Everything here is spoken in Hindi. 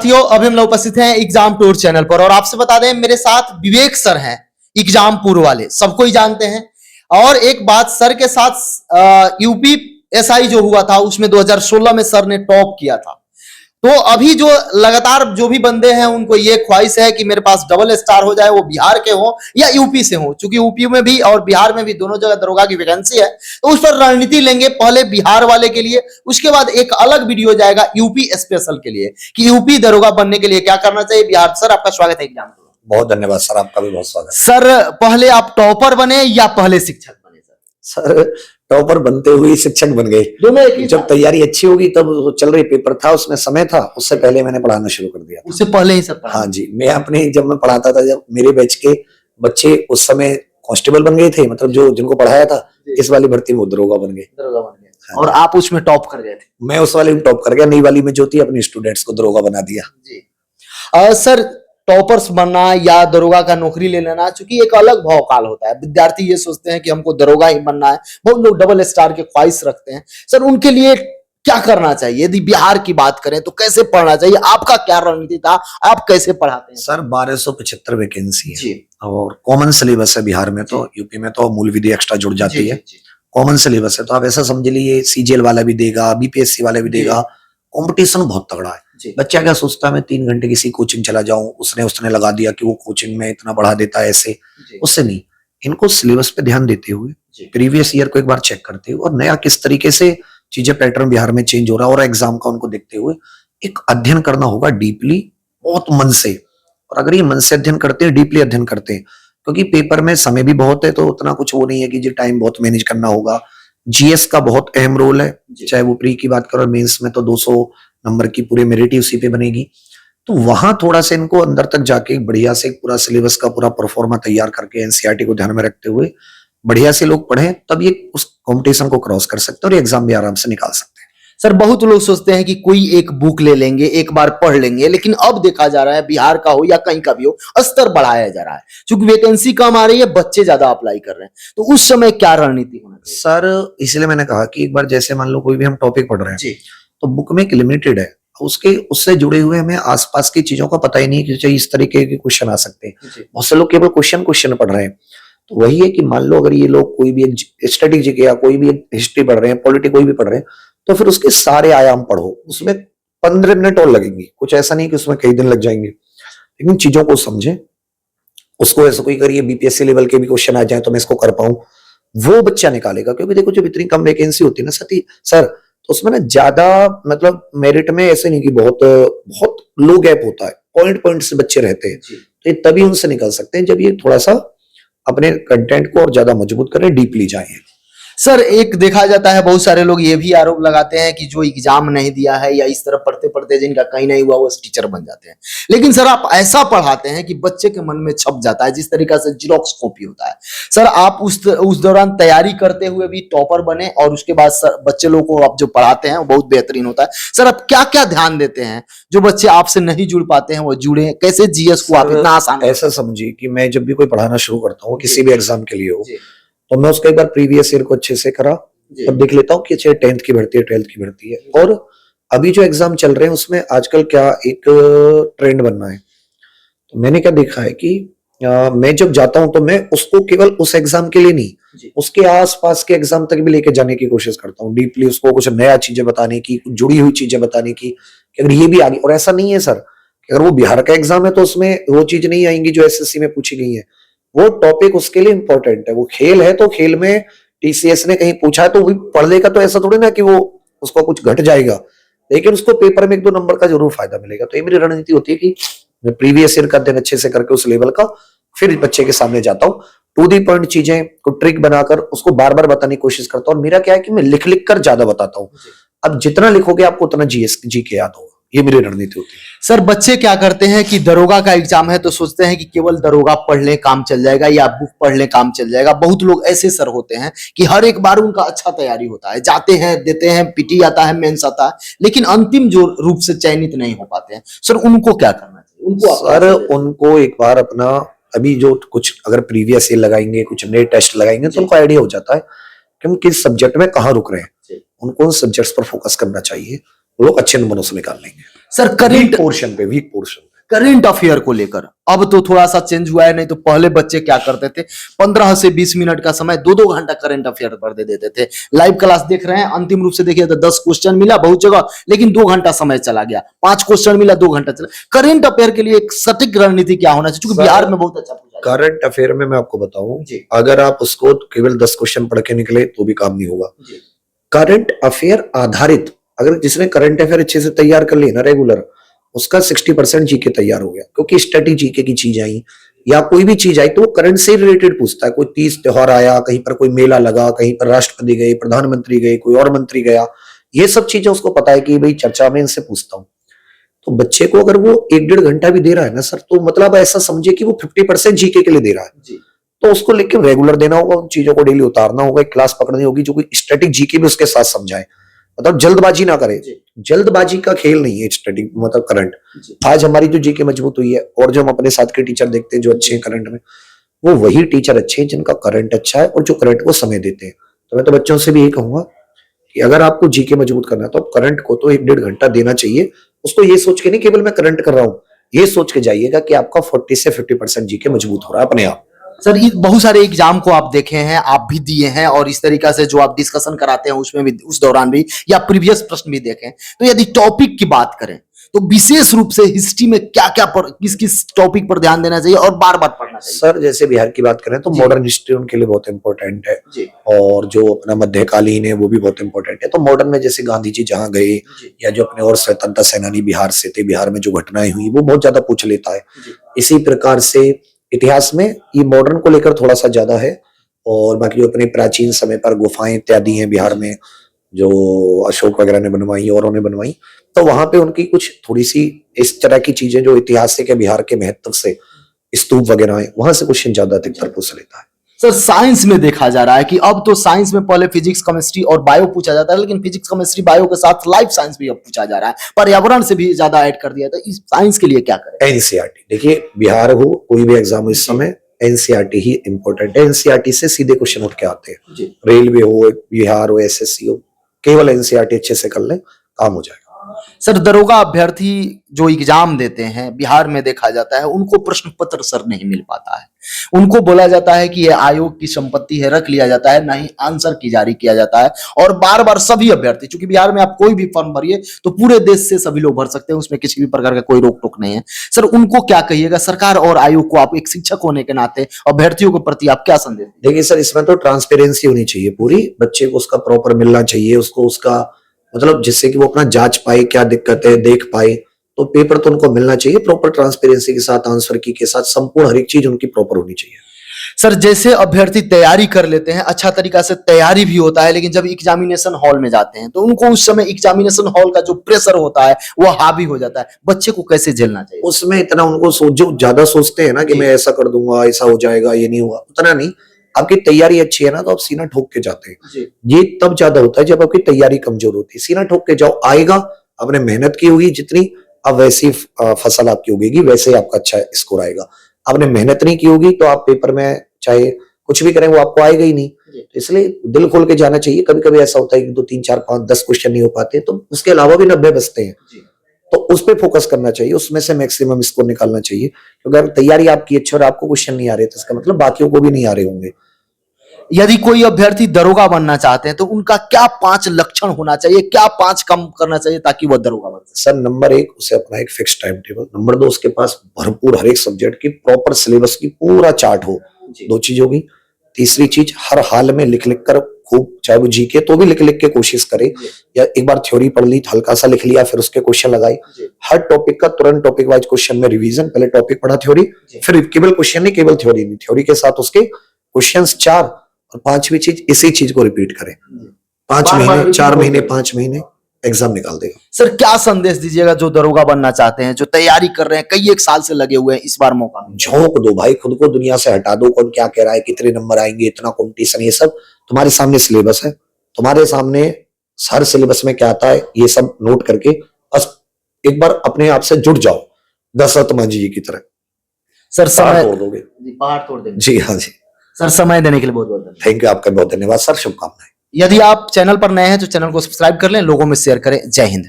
साथियों, अभी हम लोग उपस्थित हैं एग्जाम टूर चैनल पर और आपसे बता दें मेरे साथ विवेक सर हैं, एग्जाम टूर वाले, सबको ही जानते हैं। और एक बात, सर के साथ यूपी एसआई जो हुआ था उसमें 2016 में सर ने टॉप किया था। तो अभी जो लगातार जो भी बंदे हैं उनको ये ख्वाहिश है कि मेरे पास डबल स्टार हो जाए, वो बिहार के हो या यूपी से हो, क्योंकि यूपी में भी और बिहार में भी दोनों जगह दरोगा की वैकेंसी है। तो उस पर रणनीति लेंगे, पहले बिहार वाले के लिए, उसके बाद एक अलग वीडियो जाएगा यूपी स्पेशल के लिए कि यूपी दरोगा बनने के लिए क्या करना चाहिए। बिहार सर, आपका स्वागत है एग्जाम में। बहुत धन्यवाद सर, आपका भी बहुत स्वागत। सर, पहले आप टॉपर बने या पहले शिक्षक बने? सर टॉपर बनते हुए शिक्षक बन गए, दोनों एक ही। जब तैयारी अच्छी होगी तब चल रही पेपर था, उसमें समय था, उससे पहले मैंने पढ़ाना शुरू कर दिया। उससे पहले ही सब? हाँ जी, मैं अपने जब मैं पढ़ाता था, जब मेरे बैच के बच्चे उस समय कांस्टेबल बन गए थे, मतलब जो जिनको पढ़ाया था, इस वाली भर्ती में दरोगा बन गए। हाँ, और आप उसमें टॉप कर गए थे? मैं उस वाले में टॉप कर गया, नई वाली में जो थी अपने स्टूडेंट्स को दरोगा बना दिया जी। सर, टॉपर्स बनना या दरोगा का नौकरी ले लेना, चूंकि एक अलग भौकाल होता है। विद्यार्थी ये सोचते हैं कि हमको दरोगा ही बनना है, बहुत लोग डबल स्टार के ख्वाहिश रखते हैं। सर, उनके लिए क्या करना चाहिए? यदि बिहार की बात करें तो कैसे पढ़ना चाहिए? आपका क्या रणनीति था, आप कैसे पढ़ाते हैं? सर 1275 वैकेंसी है और कॉमन सिलेबस है बिहार में, तो यूपी में तो मूल विधि एक्स्ट्रा जुड़ जाती है। कॉमन सिलेबस है, तो आप ऐसा समझ लीजिए सीजीएल वाला भी देगा, बीपीएससी वाला भी देगा। कंपटीशन बहुत तगड़ा है। बच्चा क्या सोचता है मैं 3 घंटे किसी कोचिंग चला जाऊं, उसने लगा दिया कि वो कोचिंग में इतना बढ़ा देता है, ऐसे उससे नहीं। इनको सिलेबस पे ध्यान देते हुए, प्रीवियस ईयर को एक बार चेक करते हुए और नया किस तरीके से चीजें पैटर्न बिहार में चेंज हो रहा है और एग्जाम का उनको देखते हुए एक अध्ययन करना होगा डीपली, बहुत मन से। और अगर ये मन से अध्ययन करते हैं, डीपली अध्ययन करते हैं, क्योंकि पेपर में समय भी बहुत है, तो उतना कुछ वो नहीं है कि जो टाइम बहुत मैनेज करना होगा। जीएस का बहुत अहम रोल है, चाहे वो प्री की बात करो, मेंस में तो 200 नंबर की पूरी मेरिट उसी पे बनेगी। तो वहां थोड़ा सा इनको अंदर तक जाके बढ़िया से पूरा सिलेबस का पूरा परफॉर्मा तैयार करके एनसीईआरटी को ध्यान में रखते हुए बढ़िया से लोग पढ़ें, तब ये उस कंपटीशन को क्रॉस कर सकते हैं और एग्जाम भी आराम से निकाल सकते हैं। सर, बहुत लोग सोचते हैं कि कोई एक बुक ले लेंगे, एक बार पढ़ लेंगे, लेकिन अब देखा जा रहा है बिहार का हो या कहीं का भी हो, स्तर बढ़ाया जा रहा है। क्योंकि वैकेंसी कम आ रही है, बच्चे ज्यादा अप्लाई कर रहे हैं, तो उस समय क्या रणनीति होना चाहिए? सर इसलिए मैंने कहा कि एक बार जैसे मान लो कोई भी हम टॉपिक पढ़ रहे हैं, तो बुक में एक लिमिटेड है, उससे जुड़े हुए हमें आसपास की चीजों का पता ही नहीं कि इस तरीके के क्वेश्चन आ सकते हैं। बहुत से लोग केवल क्वेश्चन पढ़ रहे हैं। तो वही है कि मान लो अगर ये लोग कोई भी स्ट्रेटेजिक या कोई भी हिस्ट्री पढ़ रहे हैं, पॉलिटिक्स कोई भी पढ़ रहे हैं, तो फिर उसके सारे आयाम पढ़ो। उसमें 15 मिनट और लगेंगे, कुछ ऐसा नहीं कि उसमें कई दिन लग जाएंगे, लेकिन चीजों को समझे। उसको ऐसा कोई करिए बीपीएससी लेवल के भी क्वेश्चन आ जाए तो मैं इसको कर पाऊं, वो बच्चा निकालेगा। क्योंकि देखो जब इतनी कम वैकेंसी होती है ना सर, तो उसमें ना ज्यादा मतलब मेरिट में ऐसे नहीं कि बहुत लो गैप होता है, पॉइंट से बच्चे रहते हैं। तो ये तभी उनसे निकल सकते हैं जब ये थोड़ा सा अपने कंटेंट को और ज्यादा मजबूत करें, डीपली जाएं। सर, एक देखा जाता है, बहुत सारे लोग ये भी आरोप लगाते हैं कि जो एग्जाम नहीं दिया है या इस तरह पढ़ते पढ़ते जिनका कहीं नहीं हुआ वो टीचर बन जाते हैं। लेकिन सर आप ऐसा पढ़ाते हैं कि बच्चे के मन में छप जाता है, जिस तरीका से जीरोक्स कॉपी होता है। सर, आप उस दौरान तैयारी करते हुए भी टॉपर बने और उसके बाद सर बच्चे लोगों को आप जो पढ़ाते हैं वो बहुत बेहतरीन होता है। सर, आप क्या क्या ध्यान देते हैं जो बच्चे आपसे नहीं जुड़ पाते हैं वो जुड़े? कैसे जीएस को आप इतना आसान? ऐसा समझिए कि मैं जब भी कोई पढ़ाना शुरू करता हूँ, किसी भी एग्जाम के लिए हो, तो मैं उसका एक बार प्रीवियस ईयर को अच्छे से करा, तब देख लेता हूँ कि अच्छा 10th की भर्ती है, 12th की भर्ती है। और अभी जो एग्जाम चल रहे हैं उसमें आजकल क्या एक ट्रेंड बनना है, तो मैंने क्या देखा है कि मैं जब जाता हूं तो मैं उसको केवल उस एग्जाम के लिए नहीं, उसके आसपास के एग्जाम तक भी लेके जाने की कोशिश करता हूँ। डीपली उसको कुछ नया चीजें बताने की, जुड़ी हुई चीजें बताने की कि अगर ये भी आगे। और ऐसा नहीं है सर कि अगर वो बिहार का एग्जाम है तो उसमें वो चीज नहीं आएंगी जो एसएससी में पूछी गई है। वो टॉपिक उसके लिए इंपॉर्टेंट है। वो खेल है तो खेल में टीसीएस ने कहीं पूछा है तो वो पढ़ लेगा, तो ऐसा थोड़ी ना कि वो उसको कुछ घट जाएगा, लेकिन उसको पेपर में 1-2 नंबर का जरूर फायदा मिलेगा। तो ये मेरी रणनीति होती है कि मैं प्रीवियस ईयर का अध्ययन अच्छे से करके उस लेवल का फिर बच्चे के सामने जाता हूँ, टू दी पॉइंट चीजें को ट्रिक बनाकर उसको बार बार बताने की कोशिश करता हूँ। और मेरा क्या है कि मैं लिख कर ज्यादा बताता हूँ। अब जितना लिखोगे आपको उतना जी के याद होगा, ये मेरी रणनीति होती है। सर, बच्चे क्या करते हैं कि दरोगा का एग्जाम है तो सोचते हैं कि केवल दरोगा पढ़ ले काम चल जाएगा या बुक पढ़ ले काम चल जाएगा। बहुत लोग ऐसे सर होते हैं कि हर एक बार उनका अच्छा तैयारी होता है, जाते हैं, देते हैं, पीटी आता है, मेंस आता है, लेकिन अंतिम जो रूप से चयनित नहीं हो पाते हैं। सर, उनको क्या करना चाहिए? उनको एक बार अपना अभी जो कुछ अगर प्रीवियस ईयर लगाएंगे, कुछ नए टेस्ट लगाएंगे तो उनको आइडिया हो जाता है कि हम किस सब्जेक्ट में कहाँ रुक रहे हैं। उनको उन सब्जेक्ट्स पर फोकस करना चाहिए, लोग अच्छे नंबरों से निकाल लेंगे। Sir current week portion current affair को लेकर अब तो थोड़ा सा चेंज हुआ है, नहीं तो पहले बच्चे क्या करते थे 15 से 20 मिनट का समय 2-2 घंटा करंट अफेयर पर दे देते थे। लाइव क्लास देख रहे हैं, अंतिम रूप से देखिए तो 10 क्वेश्चन मिला बहुत जगह, लेकिन 2 घंटा समय चला गया। 5 क्वेश्चन मिला, 2 घंटा चला। करंट अफेयर के लिए एक सटीक रणनीति क्या होना चाहिए, क्योंकि बिहार में बहुत अच्छा पूछा करंट अफेयर में मैं आपको बताऊं, अगर आप उसको केवल 10 क्वेश्चन पढ़ के निकले तो भी काम नहीं होगा। करंट अफेयर आधारित, अगर जिसने करंट अफेयर अच्छे से तैयार कर लिया ना रेगुलर, उसका 60% जीके तैयार हो गया, क्योंकि स्टैटिक जीके की चीज आई या कोई भी चीज आई तो वो करंट से रिलेटेड पूछता है। कोई तीज त्योहार आया, कहीं पर कोई मेला लगा, कहीं पर राष्ट्रपति गए, प्रधानमंत्री गए, कोई और मंत्री गया, ये सब चीजें उसको पता है कि भाई चर्चा में इनसे पूछता हूँ। तो बच्चे को अगर वो 1-1.5 घंटा भी दे रहा है ना सर, तो मतलब ऐसा समझे कि वो 50% जीके के लिए दे रहा है। तो उसको लेके रेगुलर देना होगा, उन चीजों को डेली उतारना होगा, एक क्लास पकड़नी होगी जो कोई स्टैटिक जीके भी उसके साथ समझाए। मतलब जल्दबाजी ना करे, जल्दबाजी का खेल नहीं है स्टडी, मतलब करंट। आज हमारी जो जीके मजबूत हुई है, और जो हम अपने साथ के टीचर देखते हैं जो अच्छे हैं करंट में, वो वही टीचर अच्छे हैं जिनका करंट अच्छा है और जो करंट को समय देते हैं। तो मैं तो बच्चों से भी यही कहूंगा कि अगर आपको जीके मजबूत करना है तो आप करंट को तो 1-1.5 घंटा देना चाहिए। उसको ये सोच के नहीं केवल मैं करंट कर रहा हूं, ये सोच के जाइएगा कि आपका 40 से 50% जीके मजबूत हो रहा है अपने आप। सर बहुत सारे एग्जाम को आप देखे हैं, आप भी दिए हैं, और इस तरीका से जो आप डिस्कशन कराते हैं उसमें भी, उस दौरान भी, या प्रीवियस प्रश्न भी देखे। तो यदि टॉपिक की बात करें तो विशेष रूप से हिस्ट्री में क्या क्या किस किस टॉपिक पर ध्यान देना चाहिए और बार बार पढ़ना चाहिए? सर जैसे बिहार की बात करें तो मॉडर्न हिस्ट्री उनके लिए बहुत इंपॉर्टेंट है, और जो अपना मध्यकालीन है वो भी बहुत इंपॉर्टेंट है। तो मॉडर्न में जैसे गांधी जी जहाँ गए, या जो अपने और स्वतंत्रता सेनानी बिहार से थे, बिहार में जो घटनाएं हुई वो बहुत ज्यादा पूछ लेता है। इसी प्रकार से इतिहास में ये मॉडर्न को लेकर थोड़ा सा ज्यादा है, और बाकी जो अपने प्राचीन समय पर गुफाएं इत्यादि हैं बिहार में, जो अशोक वगैरह ने बनवाई और उन्होंने बनवाई, तो वहां पे उनकी कुछ थोड़ी सी इस तरह की चीजें जो ऐतिहासिक है बिहार के महत्व से, स्तूप वगैरह है, वहां से क्वेश्चन ज्यादा अधिकतर पूछ लेता है। सर साइंस में देखा जा रहा है कि अब तो साइंस में पहले फिजिक्स केमिस्ट्री और बायो पूछा जाता है, लेकिन फिजिक्स केमिस्ट्री बायो के साथ लाइफ साइंस भी अब पूछा जा रहा है, पर्यावरण से भी ज्यादा ऐड कर दिया। तो इस साइंस के लिए क्या करें? एनसीईआरटी, देखिए बिहार हो कोई भी एग्जाम हो इस समय एनसीईआरटी ही इंपॉर्टेंट है। एनसीईआरटी से सीधे क्वेश्चन उठ के आते हैं, रेलवे हो, बिहार हो, एसएससी हो, केवल एनसीईआरटी अच्छे से कर ले, काम हो जाएगा। सर दरोगा अभ्यर्थी जो एग्जाम देते हैं बिहार में देखा जाता है, उनको प्रश्न पत्र सर नहीं मिल पाता है। उनको बोला जाता है कि ये आयोग की संपत्ति है, रख लिया जाता है, नहीं आंसर की जारी किया जाता है। और बार बार सभी अभ्यर्थी, चूंकि बिहार में आप कोई भी फॉर्म भरिए तो पूरे देश से सभी लोग भर सकते हैं, उसमें किसी भी प्रकार का कोई रोक टोक नहीं है। सर उनको क्या कहिएगा, सरकार और आयोग को, आप एक शिक्षक होने के नाते अभ्यर्थियों के प्रति आप क्या संदेश? देखिए सर, इसमें तो ट्रांसपेरेंसी होनी चाहिए पूरी, बच्चे को उसका प्रॉपर मिलना चाहिए, उसको उसका मतलब जिससे कि वो अपना जांच पाए क्या दिक्कत है, देख पाए। तो पेपर तो उनको मिलना चाहिए प्रॉपर ट्रांसपेरेंसी के साथ, आंसर की के साथ, संपूर्ण हर एक चीज उनकी प्रॉपर होनी चाहिए। सर जैसे अभ्यर्थी तैयारी कर लेते हैं, अच्छा तरीका से तैयारी भी होता है, लेकिन जब एग्जामिनेशन हॉल में जाते हैं तो उनको उस समय एग्जामिनेशन हॉल का जो प्रेशर होता है वो हावी हो जाता है। बच्चे को कैसे झेलना चाहिए? उसमें इतना उनको जो ज्यादा सोचते हैं ना कि मैं ऐसा कर दूंगा, ऐसा हो जाएगा, ये नहीं हुआ, उतना नहीं। आपकी तैयारी अच्छी है ना तो आप सीना ठोक के जाते हैं। ये तब ज्यादा होता है जब आपकी तैयारी कमजोर होती है। सीना ठोक के जाओ, आएगा, आपने मेहनत की होगी जितनी, अब वैसी फसल आपकी उगेगी, वैसे आपका अच्छा स्कोर आएगा। आपने मेहनत नहीं की होगी तो आप पेपर में चाहे कुछ भी करें वो आपको आएगा ही नहीं। तो इसलिए दिल खोल के जाना चाहिए। कभी कभी ऐसा होता है कि 2, 3, 4, 5, 10 क्वेश्चन नहीं हो पाते, तो उसके अलावा भी 90 बचते हैं, तो उस पर फोकस करना चाहिए, उसमें से मैक्सिमम स्कोर निकालना चाहिए। क्योंकि अगर तैयारी आपकी अच्छी और आपको क्वेश्चन नहीं आ रहे तो इसका मतलब बाकियों को भी नहीं आ रहे होंगे। यदि कोई अभ्यर्थी दरोगा बनना चाहते हैं तो उनका क्या 5 लक्षण होना चाहिए, क्या 5 कम करना चाहिए ताकि वह दरोगा बन सके? सर नंबर 1, उसे अपना एक फिक्स टाइम टेबल। नंबर 2, उसके पास भरपूर हर एक सब्जेक्ट की प्रॉपर सिलेबस की पूरा चार्ट हो। 2 चीज होगी। तीसरी चीज, हर हाल में लिख लिख कर खूब, चाहे वो जीके तो भी लिख लिख के कोशिश करे, या एक बार थ्योरी पढ़ ली, हल्का सा लिख लिया, फिर उसके क्वेश्चन लगाए। हर टॉपिक का तुरंत टॉपिक वाइज क्वेश्चन में रिवीजन, पहले टॉपिक पढ़ा थ्योरी, फिर केवल क्वेश्चन नहीं, केवल थ्योरी नहीं, थ्योरी के साथ उसके क्वेश्चंस 4, और 5वीं चीज इसी चीज को रिपीट करें 5 महीने, 4 महीने, 5 महीने, एग्जाम निकाल देगा। सर क्या संदेश दीजिएगा जो दरोगा बनना चाहते हैं, जो तैयारी कर रहे हैं, कई एक साल से लगे हुए हैं, इस बार मौका? झोंक दो भाई, खुद को दुनिया से हटा दो। कौन क्या कह रहा है, कितने नंबर आएंगे, इतना कंपटीशन, ये सब तुम्हारे सामने सिलेबस है, तुम्हारे सामने हर सिलेबस में क्या आता है ये सब नोट करके बस एक बार अपने आप से जुड़ जाओ, दशरथ मांझी जी की तरह। सर समय तोड़ दोगे, पहाड़ तोड़ देंगे। जी हाँ जी। सर समय देने के लिए बहुत बहुत धन्यवाद। थैंक यू, आपका बहुत धन्यवाद सर, शुभकामनाएं। यदि आप चैनल पर नए हैं तो चैनल को सब्सक्राइब कर लें, लोगों में शेयर करें। जय हिंद।